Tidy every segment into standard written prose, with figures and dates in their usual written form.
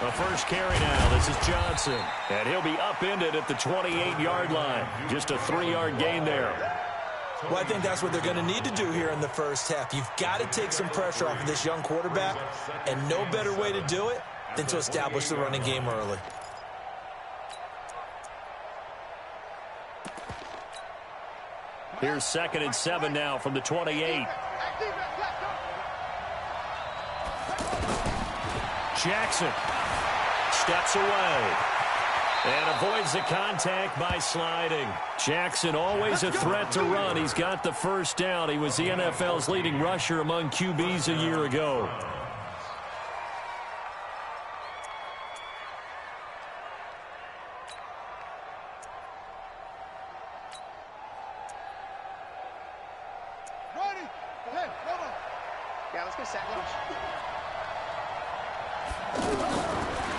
The first carry now. This is Johnson. And he'll be upended at the 28-yard line. Just a 3-yard gain there. Well, I think that's what they're going to need to do here in the first half. You've got to take some pressure off of this young quarterback, and no better way to do it than to establish the running game early. Here's 2nd and 7 now from the 28. Jackson steps away and avoids the contact by sliding. Jackson always a threat to run. He's got the first down. He was the NFL's leading rusher among QBs a year ago.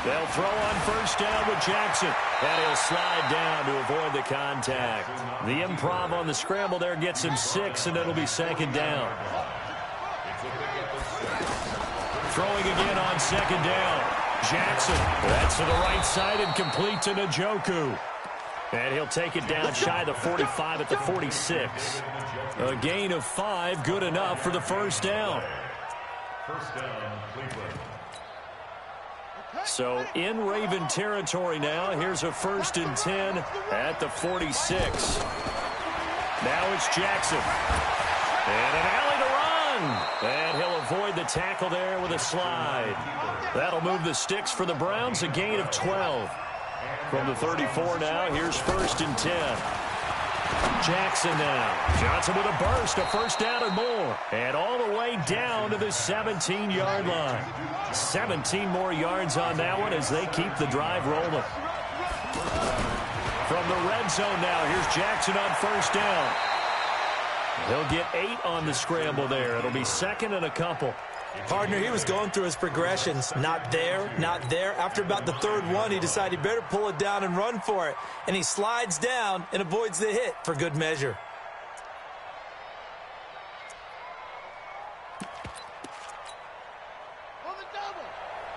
They'll throw on first down with Jackson. And he'll slide down to avoid the contact. The improv on the scramble there gets him 6, and it'll be 2nd down. Throwing again on 2nd down. Jackson. That's to the right side and complete to Njoku. And he'll take it down shy of the 45 at the 46. A gain of 5, good enough for the first down. First down, Cleveland. So in Raven territory now. Here's a 1st and 10 at the 46. Now it's Jackson. And an alley to run. And he'll avoid the tackle there with a slide. That'll move the sticks for the Browns, a gain of 12. From the 34 now, here's 1st and 10. Jackson now. Johnson with a burst, a first down and more. And all the way down to the 17-yard line. 17 more yards on that one as they keep the drive rolling. From the red zone now, here's Jackson on first down. He'll get 8 on the scramble there. It'll be 2nd and a couple. Partner, he was going through his progressions. Not there, not there. After about the 3rd one, he decided he better pull it down and run for it. And he slides down and avoids the hit for good measure. On the double.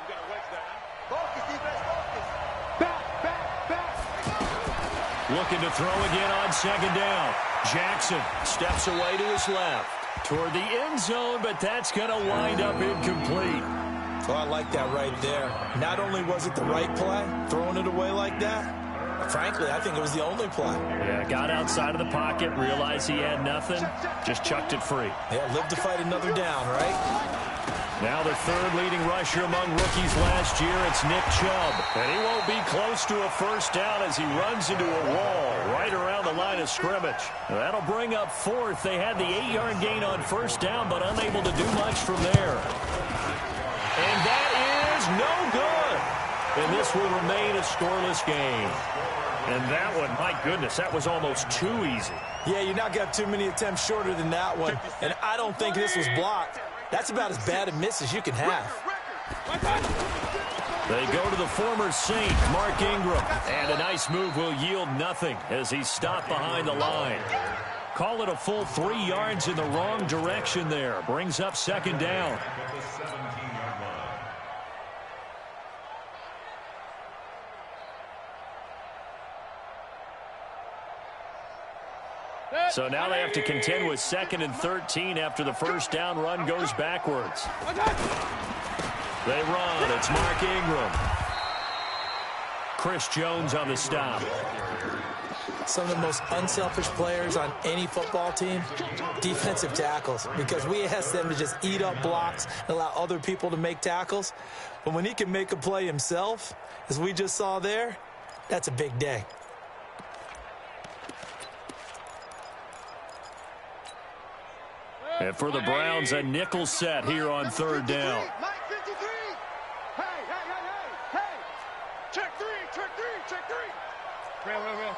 You got to wedge that. Focus, defense, focus. Back. Looking to throw again on 2nd down. Jackson steps away to his left. Toward the end zone, but that's going to wind up incomplete. Oh, I like that right there. Not only was it the right play, throwing it away like that, frankly, I think it was the only play. Yeah, got outside of the pocket, realized he had nothing, just chucked it free. Yeah, live to fight another down, right? Now the 3rd leading rusher among rookies last year, it's Nick Chubb. And he won't be close to a first down as he runs into a wall right around the line of scrimmage. That'll bring up 4th. They had the 8-yard gain on first down, but unable to do much from there. And that is no good. And this will remain a scoreless game. And that one, my goodness, that was almost too easy. Yeah, you're not got too many attempts shorter than that one. And I don't think this was blocked. That's about as bad a miss as you can have. They go to the former Saint, Mark Ingram. And a nice move will yield nothing as he's stopped behind the line. Call it a full 3 yards in the wrong direction there. Brings up 2nd down. So now they have to contend with 2nd and 13 after the first down run goes backwards. They run. It's Mark Ingram. Chris Jones on the stop. Some of the most unselfish players on any football team, defensive tackles, because we ask them to just eat up blocks and allow other people to make tackles. But when he can make a play himself, as we just saw there, that's a big day. And for the Browns, a nickel set here on 3rd down. Mike 53. Hey. Check three. Real.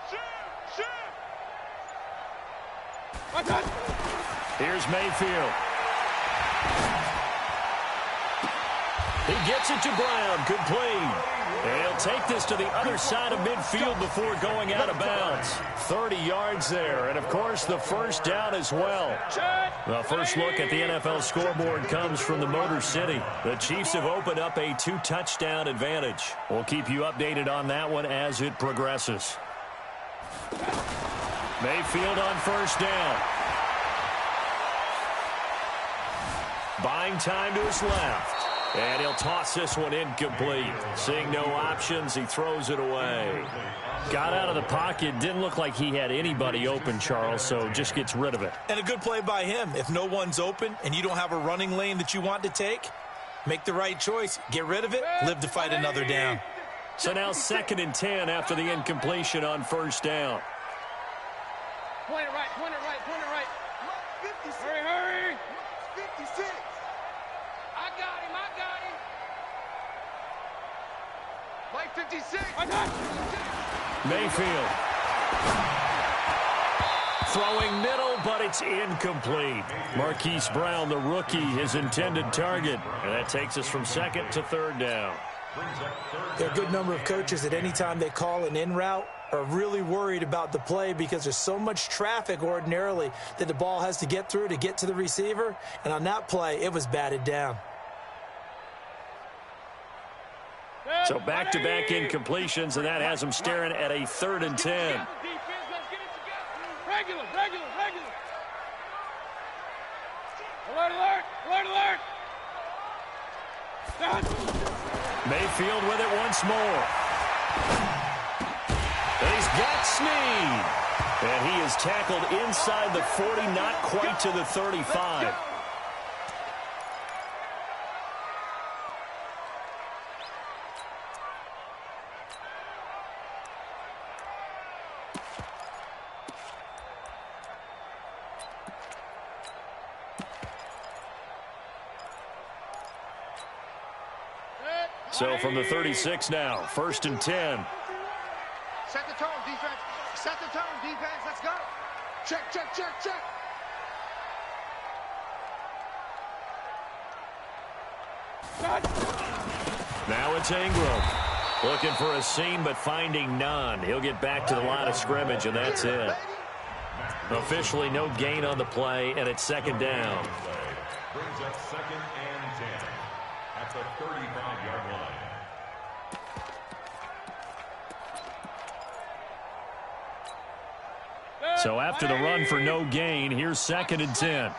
Shoot. Here's Mayfield. He gets it to Brown. Complete. And he'll take this to the other side of midfield before going out of bounds. 30 yards there. And, of course, the first down as well. The first look at the NFL scoreboard comes from the Motor City. The Chiefs have opened up a 2-touchdown advantage. We'll keep you updated on that one as it progresses. Mayfield on first down. Buying time to his left. And he'll toss this one incomplete. Seeing no options, he throws it away. Got out of the pocket. Didn't look like he had anybody open, Charles, so just gets rid of it. And a good play by him. If no one's open and you don't have a running lane that you want to take, make the right choice. Get rid of it. Live to fight another down. So now 2nd and 10 after the incompletion on first down. Point it right, point it right, point it right. 56. Hurry, hurry. 56. I got him. Mike 56. I got him. Mayfield. Throwing middle, but it's incomplete. Marquise Brown, the rookie, his intended target. And that takes us from 2nd to 3rd down. There are a good number of coaches that any time they call an in route are really worried about the play because there's so much traffic ordinarily that the ball has to get through to get to the receiver. And on that play, it was batted down. So back-to-back incompletions, and that has him staring at a 3rd and 10. Regular. Alert, alert, alert, alert. Mayfield with it once more. And he's got Snead. And he is tackled inside the 40, not quite to the 35. So from the 36 now, 1st and 10. Set the tone, defense. Set the tone, defense. Let's go. Check. Now it's Ingram. Looking for a seam, but finding none. He'll get back to the line of scrimmage, and that's it. Officially no gain on the play, and it's 2nd down. Brings up 2nd and 10 at the 35-yard line. So after the run for no gain, here's 2nd and 10.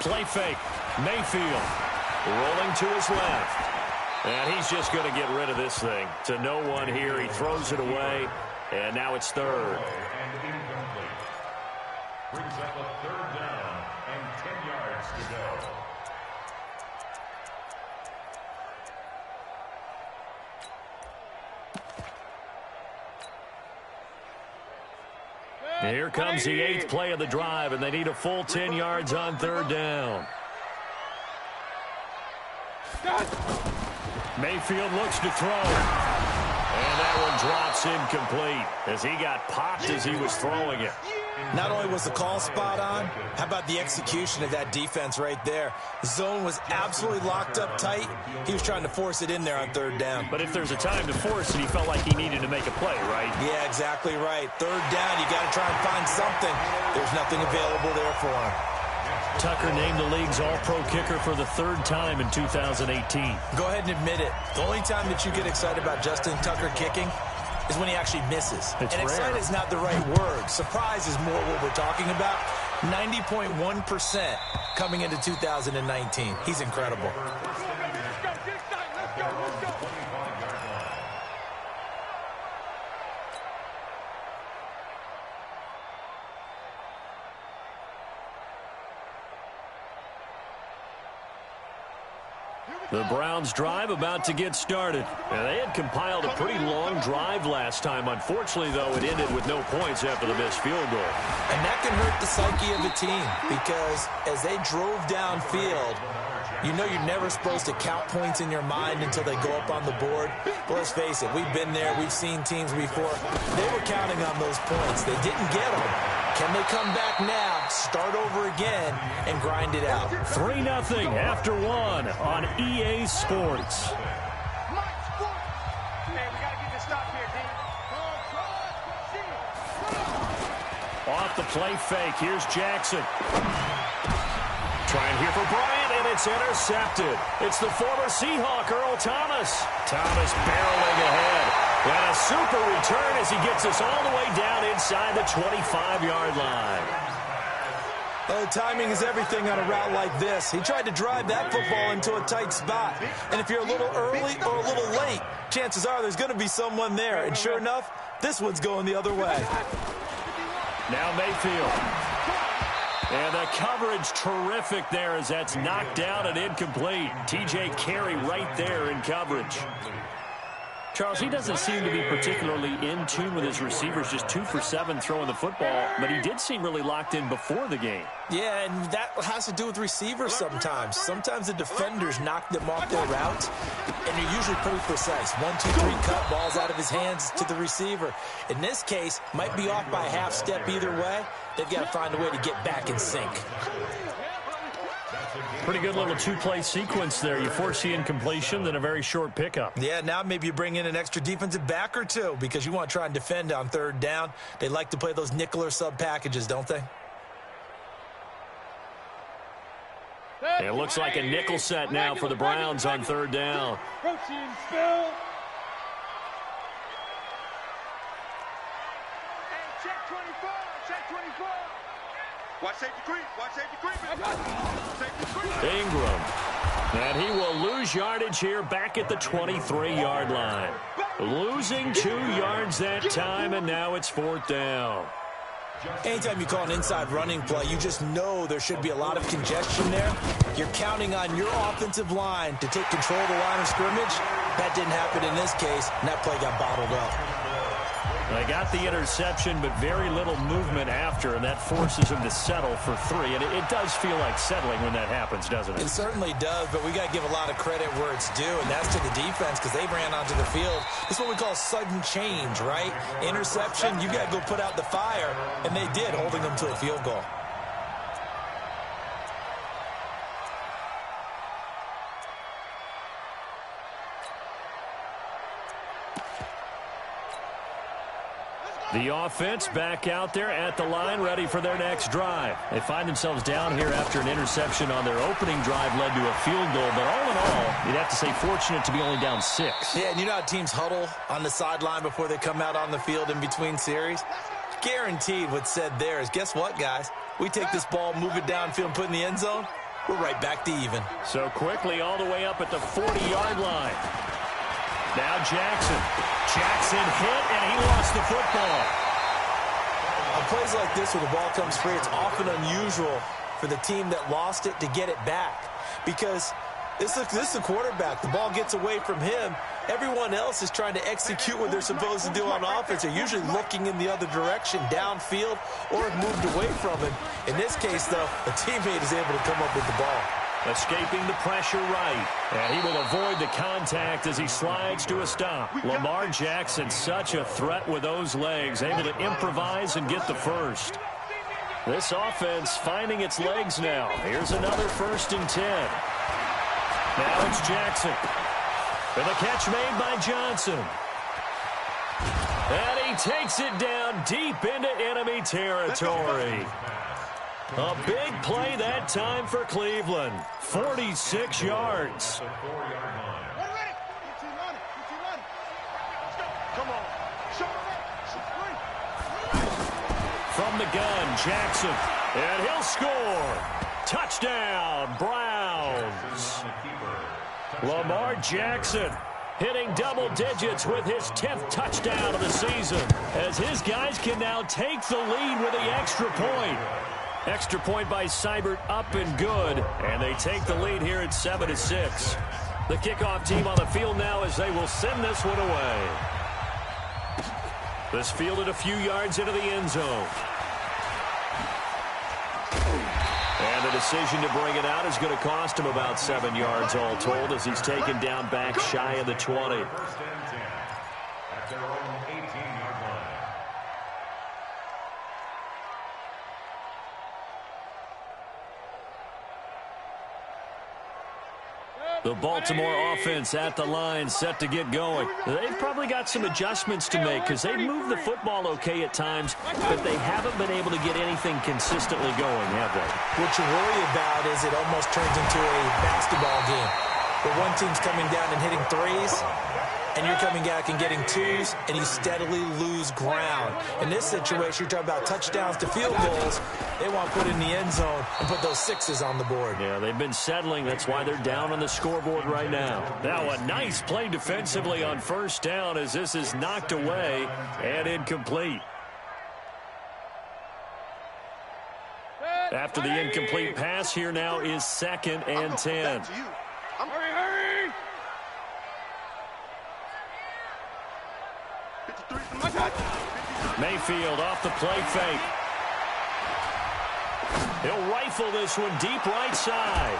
Play fake. Mayfield rolling to his left. And he's just going to get rid of this thing. To no one here. He throws it away. And now it's 3rd. And incomplete. Brings up a 3rd down and 10 yards to go. Here comes the 8th play of the drive, and they need a full 10 yards on 3rd down. Mayfield looks to throw. And that one drops incomplete as he got popped as he was throwing it. Not only was the call spot on, how about the execution of that defense right there? The zone was absolutely locked up tight. He was trying to force it in there on 3rd down. But if there's a time to force it, he felt like he needed to make a play, right? Yeah, exactly right. 3rd down, you got to try and find something. There's nothing available there for him. Tucker named the league's all-pro kicker for the 3rd time in 2018. Go ahead and admit it. The only time that you get excited about Justin Tucker kicking is when he actually misses. It's and rare. excited is not the right word. Surprise is more what we're talking about. 90.1% coming into 2019. He's incredible. The Browns' drive about to get started. Now, they had compiled a pretty long drive last time. Unfortunately, though, it ended with no points after the missed field goal. And that can hurt the psyche of a team because as they drove downfield, you know you're never supposed to count points in your mind until they go up on the board. But let's face it, we've been there. We've seen teams before. They were counting on those points. They didn't get them. Can they come back now, start over again, and grind it out? 3-0 after one on EA Sports. Off the play fake. Here's Jackson. Trying here for Bryant, and it's intercepted. It's the former Seahawk, Earl Thomas. Thomas barreling ahead. And a super return as he gets us all the way down inside the 25-yard line. Oh, timing is everything on a route like this. He tried to drive that football into a tight spot. And if you're a little early or a little late, chances are there's going to be someone there. And sure enough, this one's going the other way. Now Mayfield. And the coverage terrific there as that's knocked down and incomplete. T.J. Carey right there in coverage. Charles, he doesn't seem to be particularly in tune with his receivers, just 2 for 7 throwing the football, but he did seem really locked in before the game. Yeah, and that has to do with receivers sometimes. Sometimes the defenders knock them off their routes, and they're usually pretty precise. 1, 2, 3 cut, balls out of his hands to the receiver. In this case, might be off by a half step either way. They've got to find a way to get back in sync. Pretty good little 2-play sequence there. You force the incompletion, then a very short pickup. Yeah, now maybe you bring in an extra defensive back or two because you want to try and defend on third down. They like to play those nickel or sub packages, don't they? It looks like a nickel set now for the Browns on third down. Protein spill. Check 24. Check 24. Watch safety creep. Watch safety creep. Ingram. And he will lose yardage here back at the 23-yard line. Losing 2 yards that time, and now it's fourth down. Anytime you call an inside running play, you just know there should be a lot of congestion there. You're counting on your offensive line to take control of the line of scrimmage. That didn't happen in this case, and that play got bottled up. They got the interception, but very little movement after, and that forces him to settle for 3. And it does feel like settling when that happens, doesn't it? It certainly does, but we got to give a lot of credit where it's due, and that's to the defense because they ran onto the field. This is what we call sudden change, right? Interception, you got to go put out the fire, and they did, holding them to a field goal. The offense back out there at the line, ready for their next drive. They find themselves down here after an interception on their opening drive led to a field goal. But all in all, you'd have to say fortunate to be only down 6. Yeah, and you know how teams huddle on the sideline before they come out on the field in between series? Guaranteed what's said there is, guess what, guys? We take this ball, move it downfield, and put it in the end zone, we're right back to even. So quickly all the way up at the 40-yard line. Now Jackson. Jackson hit, and he lost the football. On plays like this where the ball comes free, it's often unusual for the team that lost it to get it back. Because this is the quarterback. The ball gets away from him. Everyone else is trying to execute what they're supposed to do on offense. They're usually looking in the other direction, downfield, or have moved away from him. In this case, though, a teammate is able to come up with the ball. Escaping the pressure right. And he will avoid the contact as he slides to a stop. Lamar Jackson, such a threat with those legs, able to improvise and get the first. This offense finding its legs now. Here's another 1st and 10. Now it's Jackson. With a catch made by Johnson. And he takes it down deep into enemy territory. A big play that time for Cleveland. 46 yards. From the gun, Jackson. And he'll score. Touchdown, Browns. Lamar Jackson hitting double digits with his 10th touchdown of the season, as his guys can now take the lead with the extra point. Extra point by Seibert up and good, and they take the lead here at 7-6. The kickoff team on the field now as they will send this one away. This fielded a few yards into the end zone. And the decision to bring it out is going to cost him about 7 yards all told as he's taken down back shy of the 20. The Baltimore offense at the line, set to get going. They've probably got some adjustments to make because they've moved the football okay at times, but they haven't been able to get anything consistently going, have they? What you worry about is it almost turns into a basketball game where one team's coming down and hitting threes, and you're coming back and getting twos, and you steadily lose ground. In this situation, you're talking about touchdowns to field goals. They want to put in the end zone and put those sixes on the board. Yeah, they've been settling. That's why they're down on the scoreboard right now. Now a nice play defensively on first down as this is knocked away and incomplete. After the incomplete pass, here now is 2nd and 10. Hurry! Mayfield off the play fake. He'll rifle this one deep right side.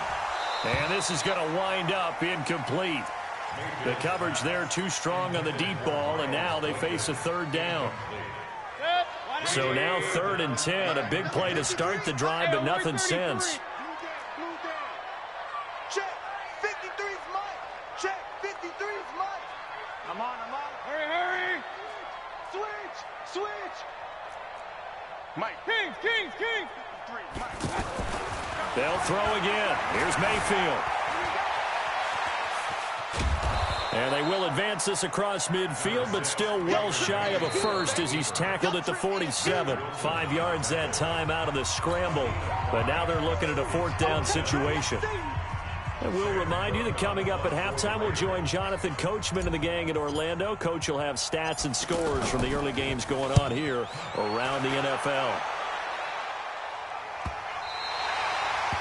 And this is going to wind up incomplete. The coverage there too strong on the deep ball, and now they face a 3rd down. So now 3rd and 10, a big play to start the drive, but nothing since. Check, 53's mine. Check, 53's mine. I'm on. Hurry. Switch. Mike. Kings. They'll throw again. Here's Mayfield. And they will advance this across midfield, but still well shy of a first as he's tackled at the 47. 5 yards that time out of the scramble. But now they're looking at a 4th down situation. And we'll remind you that coming up at halftime, we'll join Jonathan Coachman and the gang in Orlando. Coach will have stats and scores from the early games going on here around the NFL.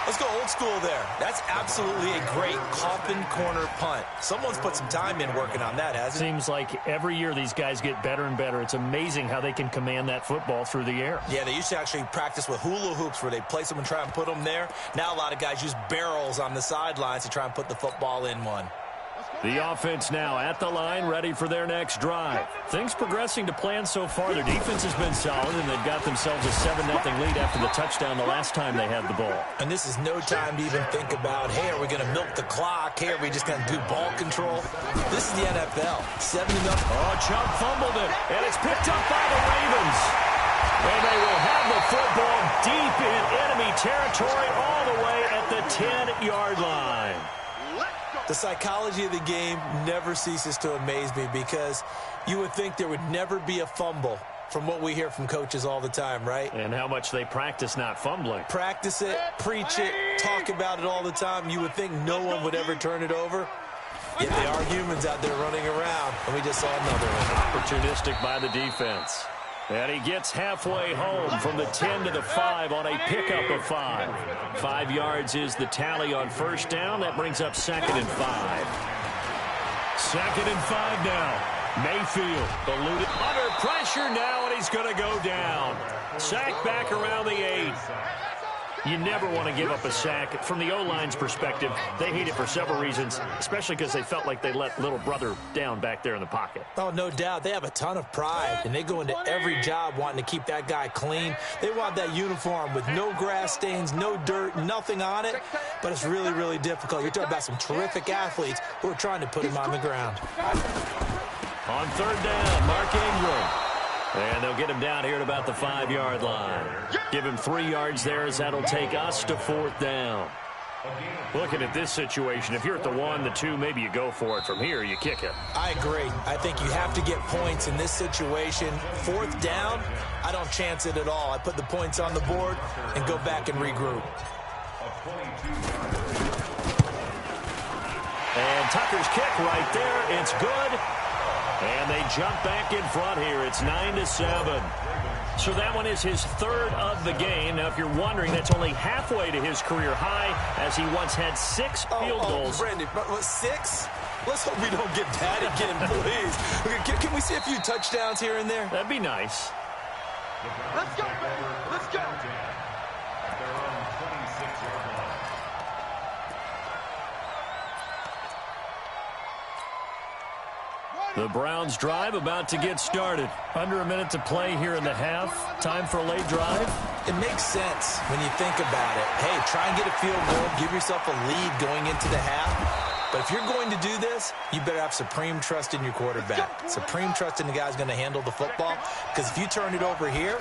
Let's go old school there. That's absolutely a great coffin corner punt. Someone's put some time in working on that, hasn't it? Seems like every year these guys get better and better. It's amazing how they can command that football through the air. Yeah, they used to actually practice with hula hoops where they place them and try and put them there. Now a lot of guys use barrels on the sidelines to try and put the football in one. The offense now at the line, ready for their next drive. Things progressing to plan so far. Their defense has been solid, and they've got themselves a 7-0 lead after the touchdown the last time they had the ball. And this is no time to even think about, hey, are we going to milk the clock? Hey, are we just going to do ball control? This is the NFL. 7-0. Oh, Chubb fumbled it, and it's picked up by the Ravens. And they will have the football deep in enemy territory all the way at the 10-yard line. The psychology of the game never ceases to amaze me because you would think there would never be a fumble from what we hear from coaches all the time, right? And how much they practice not fumbling. Practice it, preach it, talk about it all the time. You would think no one would ever turn it over. Yet they are humans out there running around, and we just saw another one. Opportunistic by the defense. And he gets halfway home from the 10 to the 5 on a pickup of 5. 5 yards is the tally on first down. That brings up 2nd and 5. 2nd and 5 now. Mayfield eluded under pressure now, and he's going to go down. Sack back around the 8. You never want to give up a sack. From the O-line's perspective, they hate it for several reasons, especially because they felt like they let little brother down back there in the pocket. Oh, no doubt. They have a ton of pride, and they go into every job wanting to keep that guy clean. They want that uniform with no grass stains, no dirt, nothing on it, but it's really, really difficult. You're talking about some terrific athletes who are trying to put him on the ground. On 3rd down, Mark Ingram. And they'll get him down here at about the 5-yard line. Give him 3 yards there as that'll take us to 4th down. Looking at this situation, if you're at the 1, the 2, maybe you go for it. From here, you kick it. I agree. I think you have to get points in this situation. 4th down, I don't chance it at all. I put the points on the board and go back and regroup. And Tucker's kick right there. It's good. And they jump back in front here. It's 9-7. So that one is his 3rd of the game. Now, if you're wondering, that's only halfway to his career high, as he once had 6 field goals. Brandon, 6? Let's hope we don't get that again, please. Can we see a few touchdowns here and there? That'd be nice. Let's go, baby. Let's go. They're on 26-yard line. The Browns drive about to get started. Under a minute to play here in the half. Time for a late drive. It makes sense when you think about it. Hey, try and get a field goal, give yourself a lead going into the half. But if you're going to do this, you better have supreme trust in your quarterback. Supreme trust in the guy who's going to handle the football. Because if you turn it over here,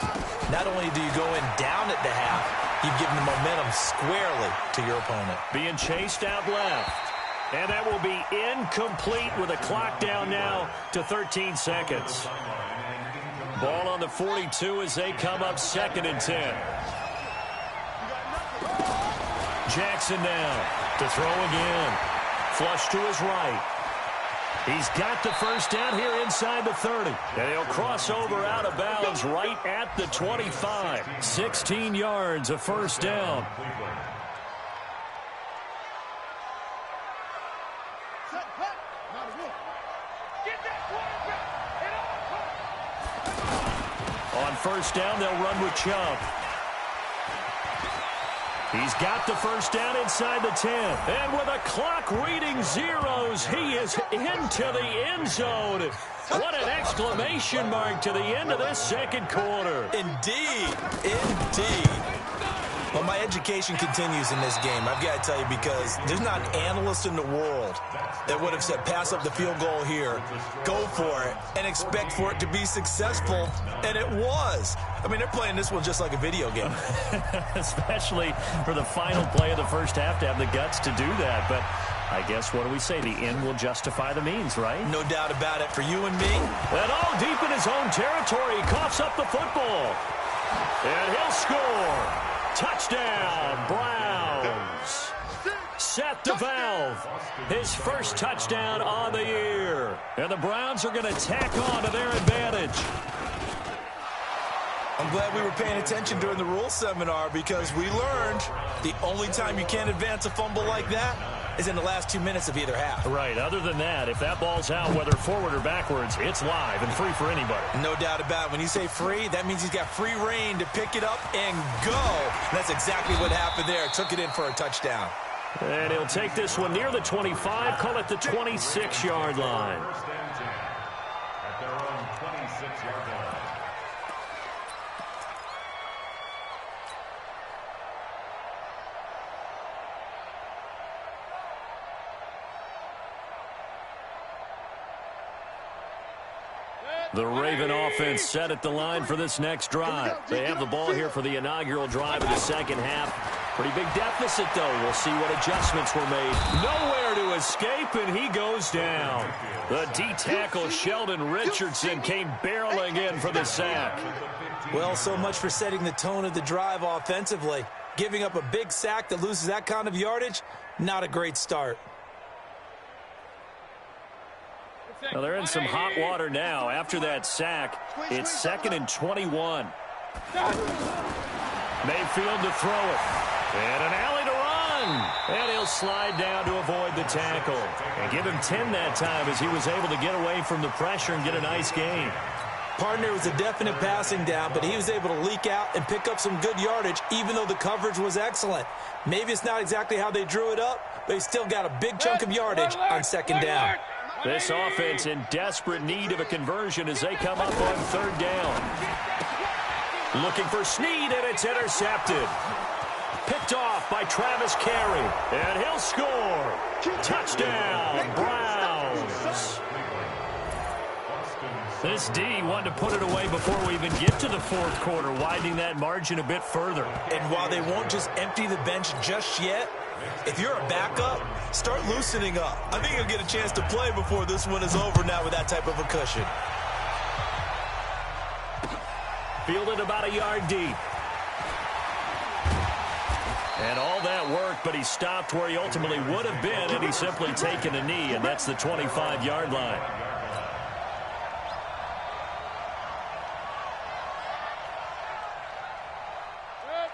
not only do you go in down at the half, you've given the momentum squarely to your opponent. Being chased out left. And that will be incomplete with a clock down now to 13 seconds. Ball on the 42 as they come up 2nd and 10. Jackson now to throw again. Flush to his right. He's got the first down here inside the 30. And he'll cross over out of bounds right at the 25. 16 yards, a first down. On first down, they'll run with Chubb. He's got the first down inside the 10. And with a clock reading zeros, he is into the end zone. What an exclamation mark to the end of this second quarter. Indeed. Indeed. Well, my education continues in this game, I've got to tell you, because there's not an analyst in the world that would have said pass up the field goal here, go for it, and expect for it to be successful, and it was. I mean, they're playing this one just like a video game. Especially for the final play of the first half to have the guts to do that. But I guess, what do we say? The end will justify the means, right? No doubt about it for you and me. And deep in his own territory, he coughs up the football. And he'll score. Touchdown, Browns. Seth DeValve, his first touchdown on the year. And the Browns are going to tack on to their advantage. I'm glad we were paying attention during the rules seminar, because we learned the only time you can't advance a fumble like that is in the last 2 minutes of either half. Right. Other than that, if that ball's out, whether forward or backwards, it's live and free for anybody. No doubt about it. When you say free, that means he's got free reign to pick it up and go. And that's exactly what happened there. Took it in for a touchdown. And he'll take this one near the 25, call it the 26-yard line. At their own 26-yard line. The Raven offense set at the line for this next drive. They have the ball here for the inaugural drive of the second half. Pretty big deficit, though. We'll see what adjustments were made. Nowhere to escape, and he goes down. The D-tackle, Sheldon Richardson, came barreling in for the sack. Well, so much for setting the tone of the drive offensively. Giving up a big sack that loses that kind of yardage, not a great start. Well, they're in some hot water now. After that sack, it's 2nd and 21. Mayfield to throw it. And an alley to run. And he'll slide down to avoid the tackle. And give him 10 that time as he was able to get away from the pressure and get a nice gain. Partner was a definite passing down, but he was able to leak out and pick up some good yardage, even though the coverage was excellent. Maybe it's not exactly how they drew it up, but he still got a big chunk of yardage on 2nd down. This offense in desperate need of a conversion as they come up on 3rd down. Looking for Snead, and it's intercepted. Picked off by Travis Carey, and he'll score. Touchdown, Browns. This D wanted to put it away before we even get to the 4th quarter, widening that margin a bit further. And while they won't just empty the bench just yet, if you're a backup, start loosening up. I think you'll get a chance to play before this one is over now with that type of a cushion. Fielded about a yard deep. And all that worked, but he stopped where he ultimately would have been, and he's simply taken a knee, and that's the 25-yard line.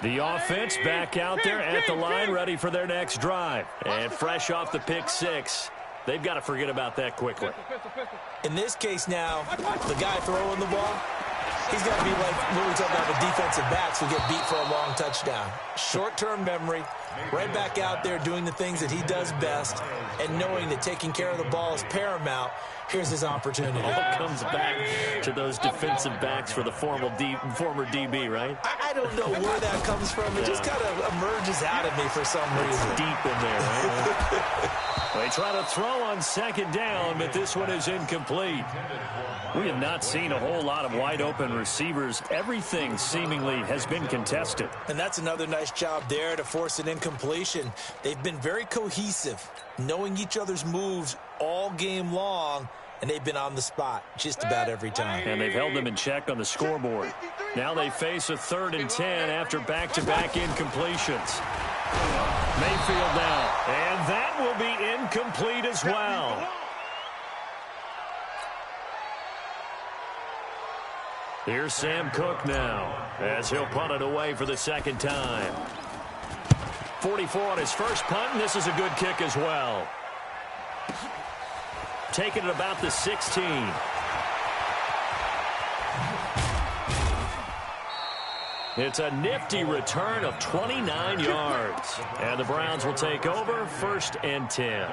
The offense back out there at the line, ready for their next drive. And fresh off the pick 6, they've got to forget about that quickly. In this case now, the guy throwing the ball, he's got to be like when we talk about the defensive backs who get beat for a long touchdown. Short-term memory, right back out there doing the things that he does best, and knowing that taking care of the ball is paramount. Here's his opportunity. All comes back to those defensive backs for the former DB, right? I don't know where that comes from. It just kind of emerges out of me for some reason. It's deep in there, right? They try to throw on second down, but this one is incomplete. We have not seen a whole lot of wide-open receivers. Everything seemingly has been contested. And that's another nice job there to force an incompletion. They've been very cohesive, knowing each other's moves all game long, and they've been on the spot just about every time. And they've held them in check on the scoreboard. Now they face a 3rd and 10 after back-to-back incompletions. Mayfield now, and that will be incomplete as well. Here's Sam Cook now, as he'll punt it away for the second time. 44 on his first punt, and this is a good kick as well. Taking it about the 16. It's a nifty return of 29 yards. And the Browns will take over, 1st and 10.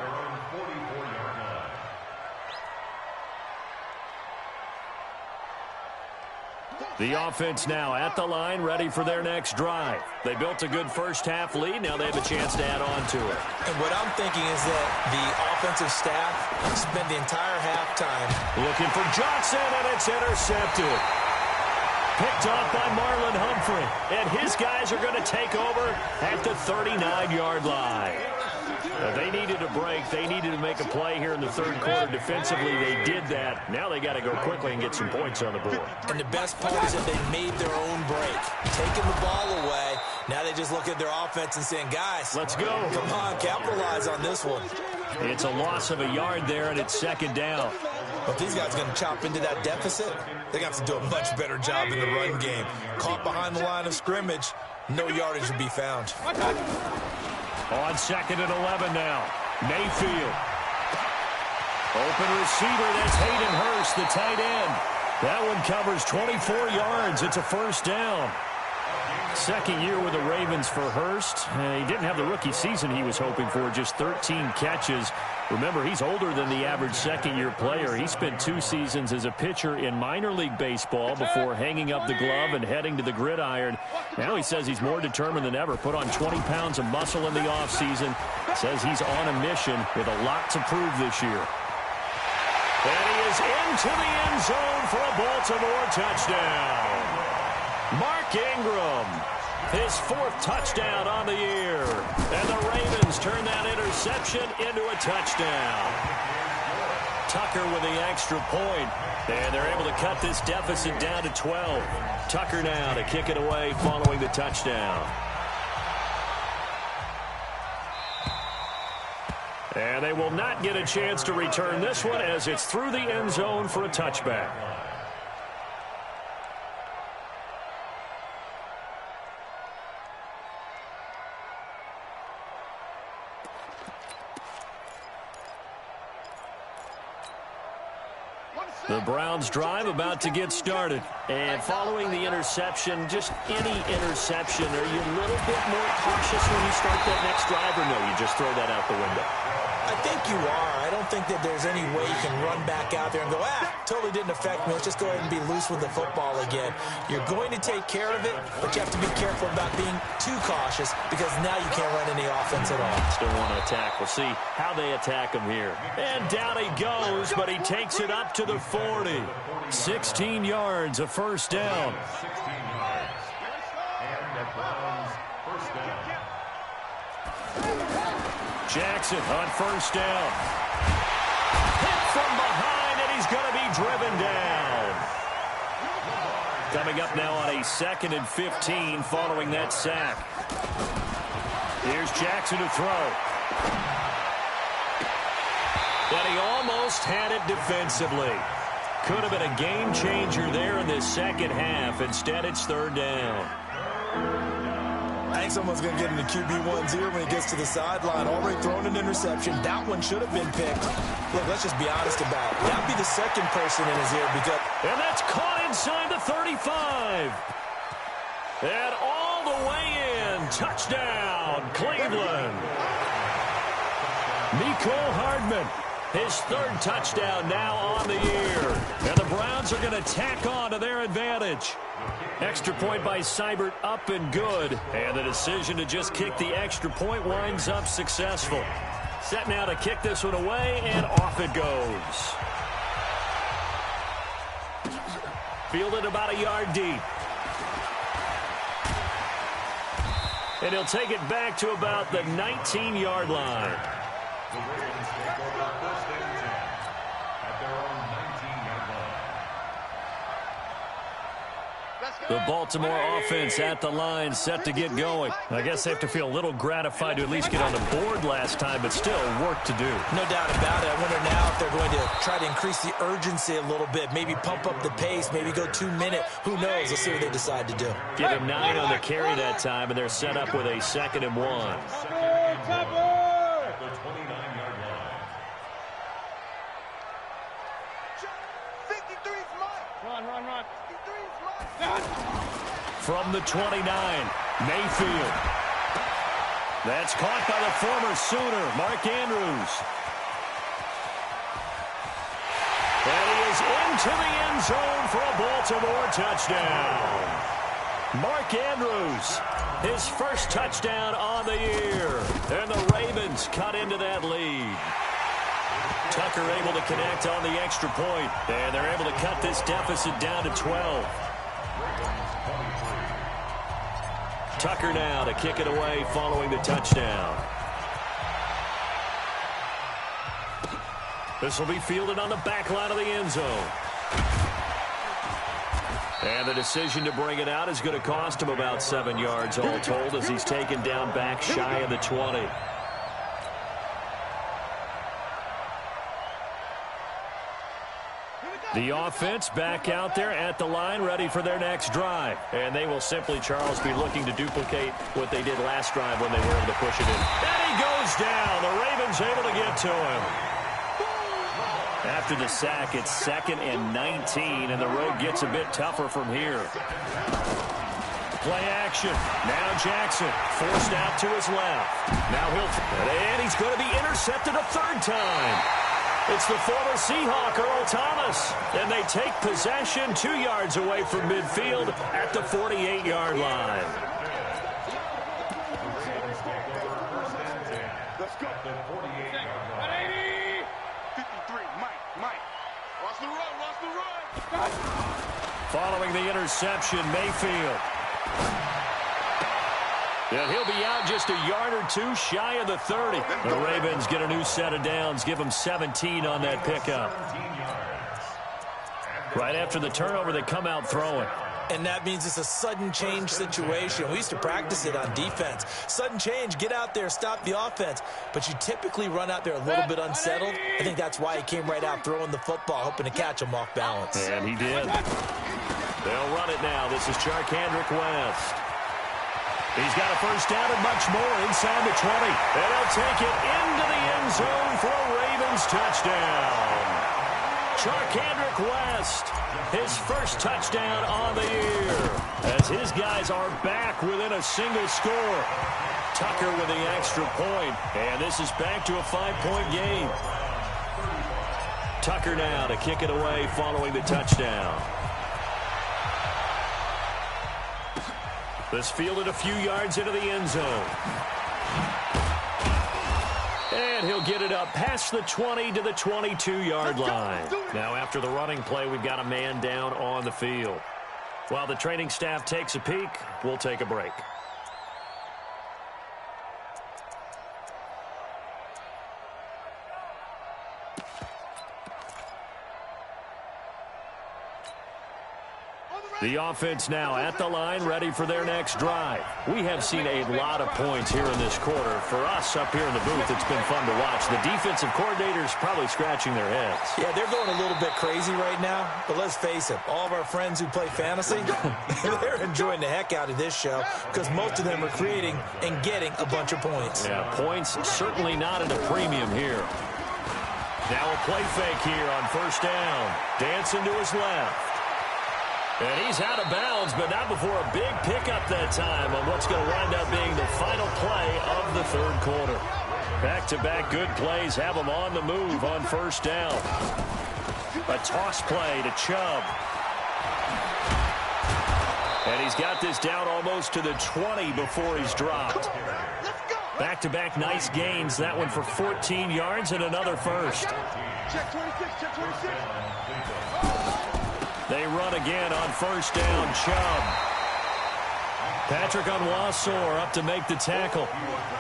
The offense now at the line, ready for their next drive. They built a good first-half lead. Now they have a chance to add on to it. And what I'm thinking is that the offensive staff spent the entire halftime looking for Johnson, and it's intercepted. Picked off by Marlon Humphrey. And his guys are going to take over at the 39-yard line. They needed a break. They needed to make a play here in the 3rd quarter. Defensively, they did that. Now they got to go quickly and get some points on the board. And the best part is that they made their own break. Taking the ball away. Now they just look at their offense and saying, guys, let's go. Come on, capitalize on this one. It's a loss of a yard there, and it's 2nd down. But if these guys are going to chop into that deficit, they're going to have to do a much better job in the run game. Caught behind the line of scrimmage, no yardage to be found. On 2nd and 11 now. Mayfield. Open receiver, that's Hayden Hurst, the tight end. That one covers 24 yards. It's a 1st down. 2nd year with the Ravens for Hurst. He didn't have the rookie season he was hoping for, just 13 catches. Remember, he's older than the average 2nd-year player. He spent 2 seasons as a pitcher in minor league baseball before hanging up the glove and heading to the gridiron. Now he says he's more determined than ever. Put on 20 pounds of muscle in the offseason. Says he's on a mission with a lot to prove this year. And he is into the end zone for a Baltimore touchdown. Mark Ingram, his 4th touchdown on the year. And the Ravens turn that interception into a touchdown. Tucker with the extra point. And they're able to cut this deficit down to 12. Tucker now to kick it away following the touchdown. And they will not get a chance to return this one as it's through the end zone for a touchback. The Browns drive about to get started. And following the interception, just any interception, are you a little bit more cautious when you start that next drive, or no, you just throw that out the window? I think you are. I don't think that there's any way you can run back out there and go, totally didn't affect me. Let's just go ahead and be loose with the football again. You're going to take care of it, but you have to be careful about being too cautious because now you can't run any offense at all. Still want to attack. We'll see how they attack him here. And down he goes, but he takes it up to the 40. 16 yards, a 1st down. 16 yards. And the Browns, 1st down. Jackson on 1st down. Hit from behind, and he's going to be driven down. Coming up now on a 2nd and 15 following that sack. Here's Jackson to throw. But he almost had it defensively. Could have been a game changer there in this 2nd half. Instead, it's 3rd down. I think someone's going to get into QB1's ear when he gets to the sideline. Already thrown an interception. That one should have been picked. Look, let's just be honest about it. That'd be the 2nd person in his ear because... And that's caught inside the 35. And all the way in. Touchdown, Cleveland. Mecole Hardman. His 3rd touchdown now on the year. And the Browns are going to tack on to their advantage. Extra point by Seibert up and good. And the decision to just kick the extra point winds up successful. Set now to kick this one away, and off it goes. Fielded about a yard deep. And he'll take it back to about the 19-yard line. The Ravens take over first and 10 at their own 19-yard line. The Baltimore offense at the line, set to get going. I guess they have to feel a little gratified to at least get on the board last time, but still work to do. No doubt about it. I wonder now if they're going to try to increase the urgency a little bit, maybe pump up the pace, maybe go 2-minute. Who knows? Let's see what they decide to do. Give him 9 on the carry that time, and they're set up with a 2nd and 1. At the 29-yard line. 53 is mine. Run. 53 is mine. From the 29, Mayfield. That's caught by the former Sooner, Mark Andrews. And he is into the end zone for a Baltimore touchdown. Mark Andrews, his first touchdown on the year. And the Ravens cut into that lead. Tucker able to connect on the extra point, and they're able to cut this deficit down to 12. Tucker now to kick it away following the touchdown. This will be fielded on the back line of the end zone. And the decision to bring it out is going to cost him about 7 yards all told as he's taken down back shy of the 20. The offense back out there at the line, ready for their next drive. And they will simply, Charles, be looking to duplicate what they did last drive when they were able to push it in. And he goes down. The Ravens able to get to him. After the sack, it's 2nd and 19, and the road gets a bit tougher from here. Play action. Now Jackson forced out to his left. Now and he's going to be intercepted a 3rd time. It's the former Seahawk, Earl Thomas, and they take possession 2 yards away from midfield at the 48-yard line. Let's go. The 48-yard line. 53, Mike. Watch the run. Following the interception, Mayfield. And he'll be out just a yard or 2 shy of the 30. The Ravens get a new set of downs, give them 17 on that pickup. Right after the turnover, they come out throwing. And that means it's a sudden change situation. We used to practice it on defense. Sudden change, get out there, stop the offense. But you typically run out there a little bit unsettled. I think that's why he came right out throwing the football, hoping to catch him off balance. And he did. They'll run it now. This is Charkandrick West. He's got a first down and much more inside the 20. And he'll take it into the end zone for a Ravens touchdown. Charkandrick West, his first touchdown on the year, as his guys are back within a single score. Tucker with the extra point, and this is back to a 5-point game. Tucker now to kick it away following the touchdown. This fielded a few yards into the end zone. And he'll get it up past the 20 to the 22-yard line. Now after the running play, we've got a man down on the field. While the training staff takes a peek, we'll take a break. The offense now at the line, ready for their next drive. We have seen a lot of points here in this quarter. For us up here in the booth, it's been fun to watch. The defensive coordinators probably scratching their heads. Yeah, they're going a little bit crazy right now. But let's face it, all of our friends who play fantasy, they're enjoying the heck out of this show because most of them are creating and getting a bunch of points. Yeah, points certainly not at a premium here. Now a play fake here on first down. Dancing to his left. And he's out of bounds, but not before a big pickup that time on what's going to wind up being the final play of the 3rd quarter. Back-to-back good plays have him on the move on first down. A toss play to Chubb. And he's got this down almost to the 20 before he's dropped. Back-to-back nice gains. That one for 14 yards and another first. Check 26, check 26. They run again on first down. Chubb. Patrick Onwuasor up to make the tackle.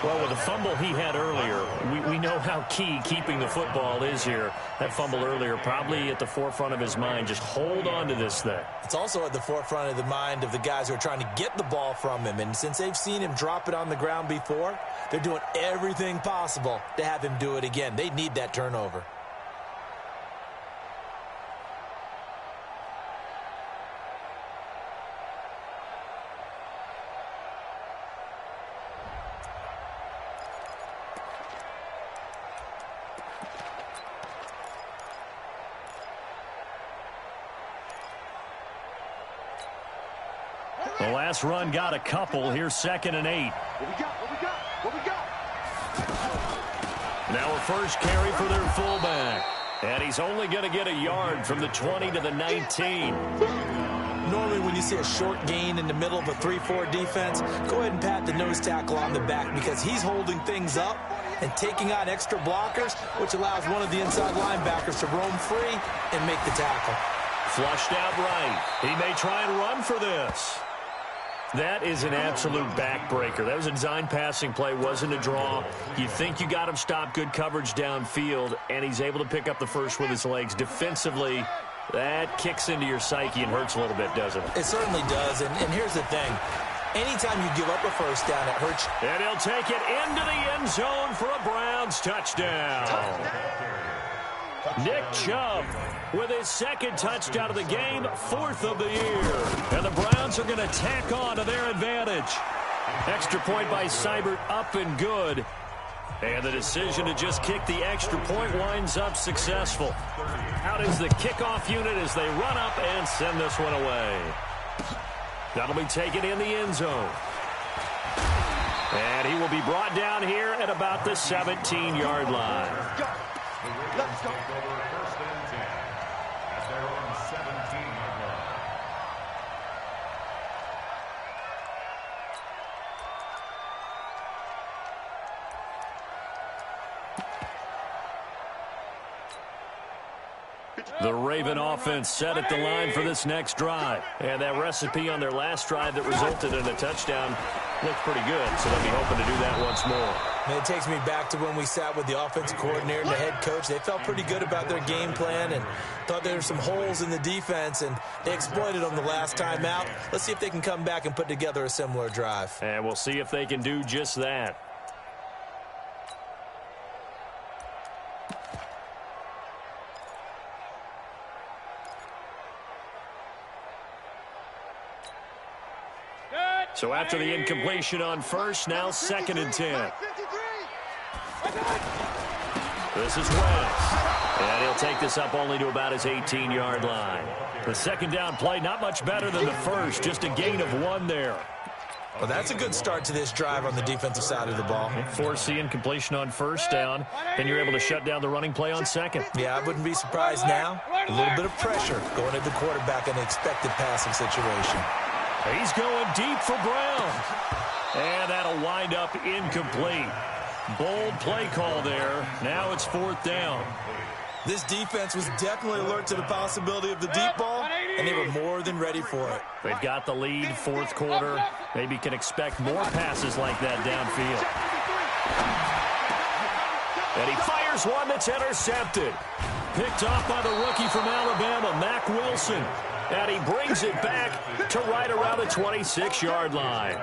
Well, with the fumble he had earlier, we know how key keeping the football is here. That fumble earlier probably at the forefront of his mind. Just hold on to this thing. It's also at the forefront of the mind of the guys who are trying to get the ball from him. And since they've seen him drop it on the ground before, they're doing everything possible to have him do it again. They need that turnover. The last run got a couple. Here's 2nd and 8. What we got? What we got? What we got? Now a first carry for their fullback. And he's only going to get a yard from the 20 to the 19. Normally when you see a short gain in the middle of a 3-4 defense, go ahead and pat the nose tackle on the back because he's holding things up and taking on extra blockers, which allows one of the inside linebackers to roam free and make the tackle. Flushed out right. He may try and run for this. That is an absolute backbreaker. That was a design passing play, wasn't a draw. You think you got him stopped, good coverage downfield, and he's able to pick up the first with his legs. Defensively, that kicks into your psyche and hurts a little bit, doesn't it? It certainly does, and here's the thing. Anytime you give up a first down, it hurts. And he'll take it into the end zone for a Browns touchdown. Nick Chubb with his 2nd touchdown of the game, 4th of the year. And the Browns are going to tack on to their advantage. Extra point by Seibert, up and good. And the decision to just kick the extra point winds up successful. Out is the kickoff unit as they run up and send this one away. That'll be taken in the end zone. And he will be brought down here at about the 17-yard line. Let's go. Take over 1st and 10 at their own 17-yard line. The Raven offense set at the line for this next drive. And that recipe on their last drive that resulted in a touchdown looked pretty good. So they'll be hoping to do that once more. And it takes me back to when we sat with the offensive coordinator and the head coach. They felt pretty good about their game plan and thought there were some holes in the defense, and they exploited them the last time out. Let's see if they can come back and put together a similar drive. And we'll see if they can do just that. So after the incompletion on first, now 2nd and 10. This is West. And he'll take this up only to about his 18-yard line. The 2nd down play, not much better than the first, just a gain of 1 there. Well, that's a good start to this drive on the defensive side of the ball. Force the incompletion on first down, and you're able to shut down the running play on 2nd. Yeah, I wouldn't be surprised now. A little bit of pressure going at the quarterback in an expected passing situation. He's going deep for Brown. And that'll wind up incomplete. Bold play call there. Now it's 4th down. This defense was definitely alert to the possibility of the deep ball, and they were more than ready for it. They've got the lead, 4th quarter. Maybe can expect more passes like that downfield. And he fires one that's intercepted. Picked off by the rookie from Alabama, Mack Wilson. And he brings it back to right around the 26-yard line.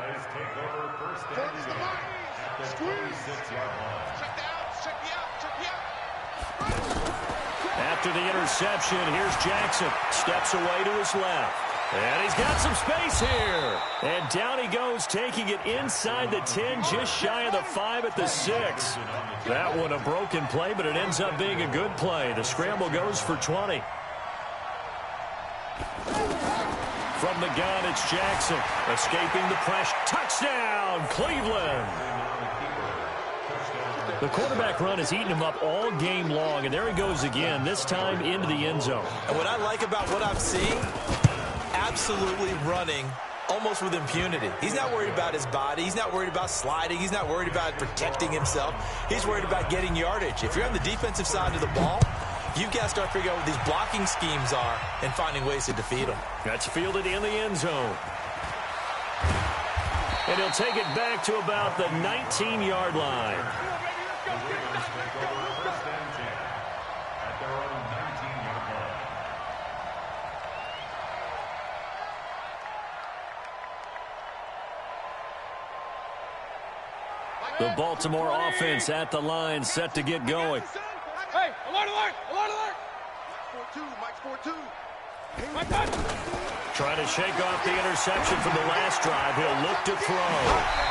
After the interception, here's Jackson. Steps away to his left. And he's got some space here. And down he goes, taking it inside the 10, just shy of the 5 at the 6. That one a broken play, but it ends up being a good play. The scramble goes for 20. From the gun, it's Jackson. Escaping the pressure. Touchdown, Cleveland. The quarterback run has eaten him up all game long, and there he goes again, this time into the end zone. And what I like about what I'm seeing, absolutely running almost with impunity. He's not worried about his body. He's not worried about sliding. He's not worried about protecting himself. He's worried about getting yardage. If you're on the defensive side of the ball, you've got to start figuring out what these blocking schemes are and finding ways to defeat them. That's fielded in the end zone. And he'll take it back to about the 19-yard line. The Baltimore offense at the line, set to get going. Hey, alert, alert, alert, alert. Mike's 4-2, Mike's 4-2. Trying to shake off the interception from the last drive. He'll look to throw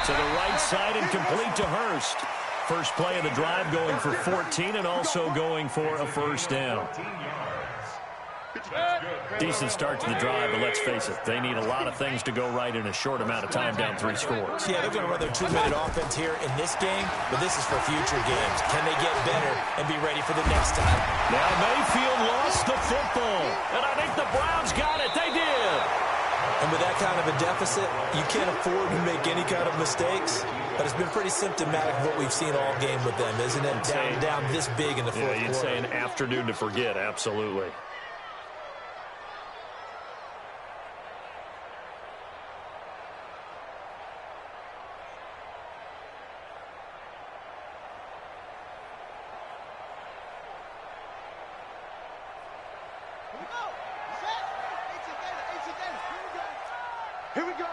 to the right side and complete to Hurst. First play of the drive going for 14 and also going for a first down. Decent start to the drive, but let's face it, they need a lot of things to go right in a short amount of time, down 3 scores. Yeah, they're going to run their 2-minute offense here in this game, but this is for future games. Can they get better and be ready for the next time? Now Mayfield lost the football, and I think the Browns got it. They did. And with that kind of a deficit, you can't afford to make any kind of mistakes. But it's been pretty symptomatic of what we've seen all game with them, isn't it? Down this big in the fourth quarter. Yeah, you'd say an afternoon to forget, absolutely. Here we go.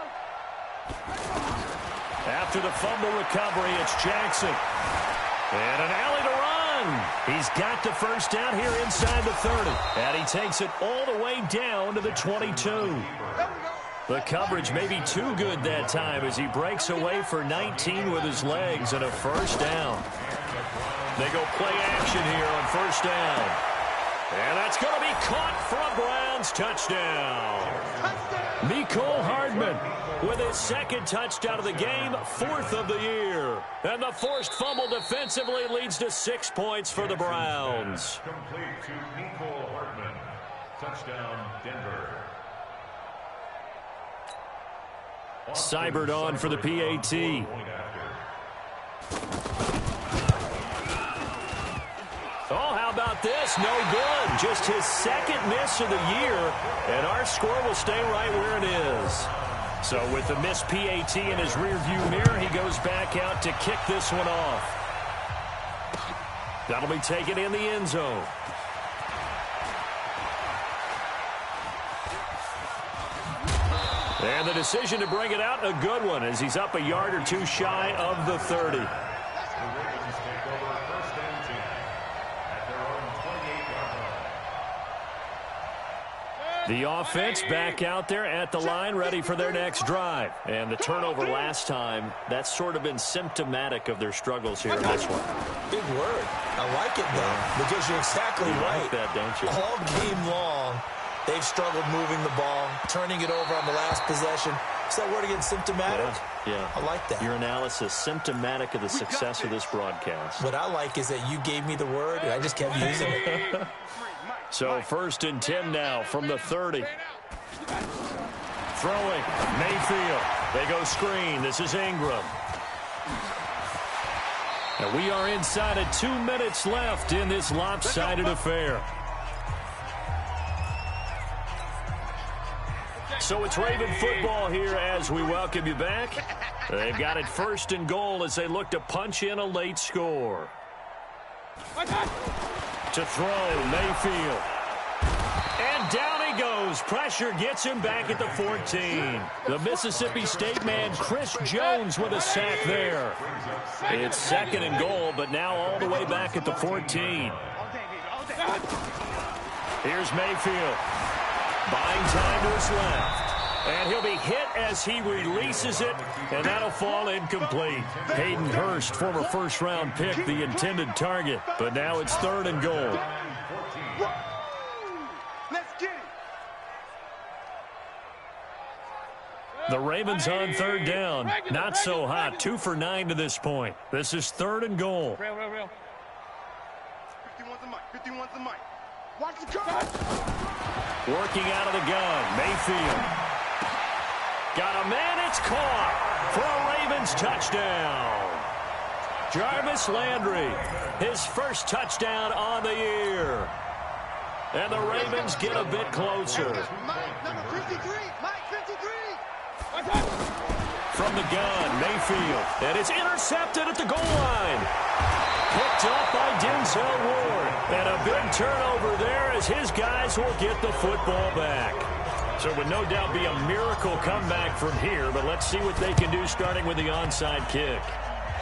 After the fumble recovery, it's Jackson. And an alley to run. He's got the first down here inside the 30. And he takes it all the way down to the 22. The coverage may be too good that time as he breaks away for 19 with his legs and a first down. They go play action here on first down. And that's going to be caught for a Browns touchdown. Mecole Hardman with his second touchdown of the game, 4th of the year. And the forced fumble defensively leads to 6 points for the Browns. Complete to Mecole Hardman. Touchdown, Denver. Seibert on for the PAT. Oh, how about this? No good. Just his second miss of the year, and our score will stay right where it is. So with the missed PAT in his rearview mirror, he goes back out to kick this one off. That'll be taken in the end zone. And the decision to bring it out, a good one, as he's up a yard or two shy of the 30. The offense back out there at the line, ready for their next drive. And the turnover last time, that's sort of been symptomatic of their struggles here in this one. Big word. I like it, though, because you're exactly right. Like that, don't you? All game long, they've struggled moving the ball, turning it over on the last possession. Is that word again, symptomatic? Yeah. I like that. Your analysis, symptomatic of the success of this broadcast. What I like is that you gave me the word, and I just kept using it. So 1st and 10 now from the 30. Throwing, Mayfield. They go screen. This is Ingram. And we are inside of 2 minutes left in this lopsided affair. So it's Raven football here as we welcome you back. They've got it 1st and goal as they look to punch in a late score. To throw, Mayfield. And down he goes. Pressure gets him back at the 14. The Mississippi State man, Chris Jones, with a sack there. It's 2nd and goal, but now all the way back at the 14. Here's Mayfield. Buying time to his left. And he'll be hit as he releases it, and that'll fall incomplete. Hayden Hurst, former first-round pick, the intended target. But now it's 3rd and goal. Let's get it. The Ravens on 3rd down. Not so hot. 2 for 9 to this point. This is 3rd and goal. Real. 51's the mic. Watch the cut. Working out of the gun, Mayfield. Got a man, it's caught for a Ravens touchdown. Jarvis Landry, his first touchdown on the year. And the Ravens get a bit closer. Mike, number 53. Mike, 53. From the gun, Mayfield. And it's intercepted at the goal line. Picked up by Denzel Ward. And a big turnover there as his guys will get the football back. So it would no doubt be a miracle comeback from here, but let's see what they can do starting with the onside kick.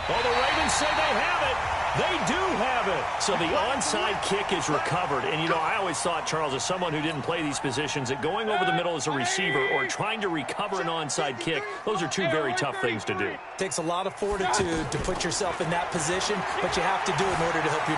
Oh, the Ravens say they have it. They do have it. So the onside kick is recovered. And, you know, I always thought, Charles, as someone who didn't play these positions, that going over the middle as a receiver or trying to recover an onside kick, those are two very tough things to do. Takes a lot of fortitude to put yourself in that position, but you have to do it in order to help your team.